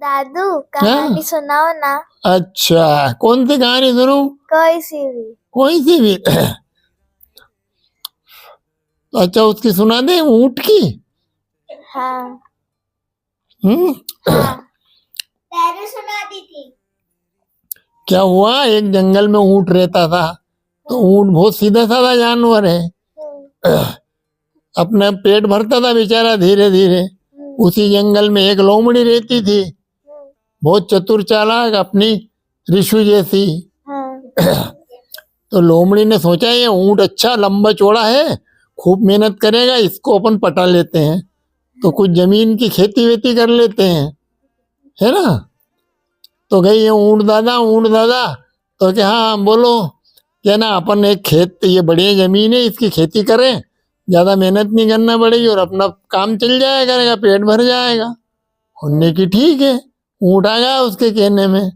दादू कहानी सुनाओ ना। अच्छा, कौन सी कहानी सुनूं? कोई सी भी। कोई सी भी। अच्छा, उसकी सुना दे, ऊंट की। हाँ हम्म। हाँ तेरे सुना दी थी। क्या हुआ, एक जंगल में ऊंट रहता था। तो ऊंट बहुत सीधा साधा जानवर है। अपना पेट भरता था बेचारा धीरे धीरे। उसी जंगल में एक लोमड़ी रहती थी, बहुत चतुर चालाक, अपनी रिशु जैसी। तो लोमड़ी ने सोचा ये ऊंट अच्छा लंबा चौड़ा है, खूब मेहनत करेगा, इसको अपन पटा लेते हैं, तो कुछ जमीन की खेती वेती कर लेते हैं, है ना। तो गई ये ऊंट दादा। तो क्या, हाँ बोलो। क्या ना, अपन एक खेत, ये बढ़िया जमीन है, इसकी खेती करें, ज्यादा मेहनत नहीं करना पड़ेगी और अपना काम चल जाया करेगा, पेट भर जाएगा। उनने की ठीक है, ऊंट आ गया उसके कहने में।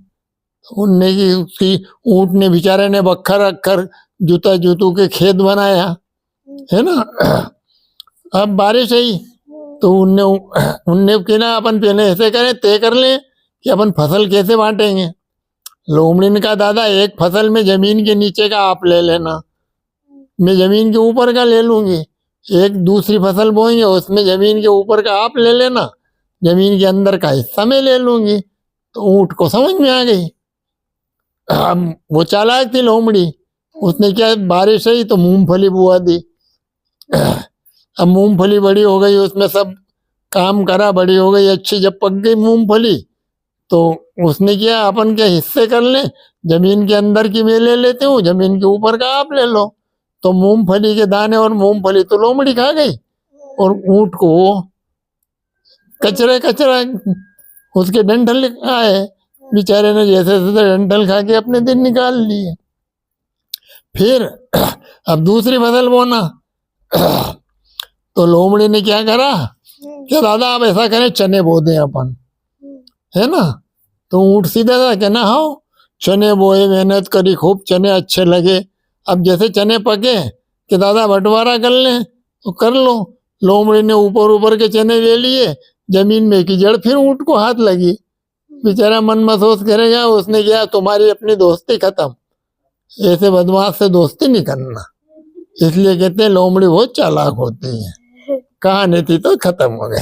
उनने की उसकी ऊंट ने बेचारे ने बखर रखकर जूता जूतू के खेत बनाया, है ना। अब बारिश आई तो उनने उनने कि ना अपन पहले ऐसे करें, तय कर लें कि अपन फसल कैसे बांटेंगे। लोमड़ी ने कहा दादा, एक फसल में जमीन के नीचे का आप ले लेना, मैं जमीन के ऊपर का ले लूंगी। एक दूसरी फसल बोएंगे, उसमें जमीन के ऊपर का आप ले लेना, जमीन के अंदर का हिस्सा मैं ले लूंगी। तो ऊंट को समझ में आ गई। अब वो चालाक थी लोमड़ी, उसने क्या, बारिश आई तो मूंगफली बुआ दी। अब मूंगफली बड़ी हो गई, उसमें सब काम करा, बड़ी हो गई अच्छी। जब पक गई मूंगफली तो उसने किया, अपन के हिस्से कर ले, जमीन के अंदर की मैं ले लेती हूँ, जमीन के ऊपर का आप ले लो। तो मूंगफली के दाने और मूंगफली तो लोमड़ी खा गई, और ऊंट को कचरा कचरा उसके डंठल आए। बेचारे ने जैसे तैसे डंठल खा के अपने दिन निकाल लिए। फिर अब दूसरी फसल बोना। तो लोमड़ी ने क्या करा कि दादा आप ऐसा करें, चने बो दें अपन, है ना। तो ऊंट सीधा था, कहना हाँ, चने बोए, मेहनत करी खूब, चने अच्छे लगे। अब जैसे चने पके कि दादा बंटवारा कर लें, तो कर लो। लोमड़ी ने ऊपर ऊपर के चने ले लिए, जमीन में की जड़ फिर ऊंट को हाथ लगी। बेचारा मन महसूस करेगा, उसने किया, तुम्हारी अपनी दोस्ती खत्म, ऐसे बदमाश से दोस्ती नहीं करना। इसलिए कहते हैं लोमड़ी बहुत चालाक होती है। कहानी थी तो खत्म हो गई।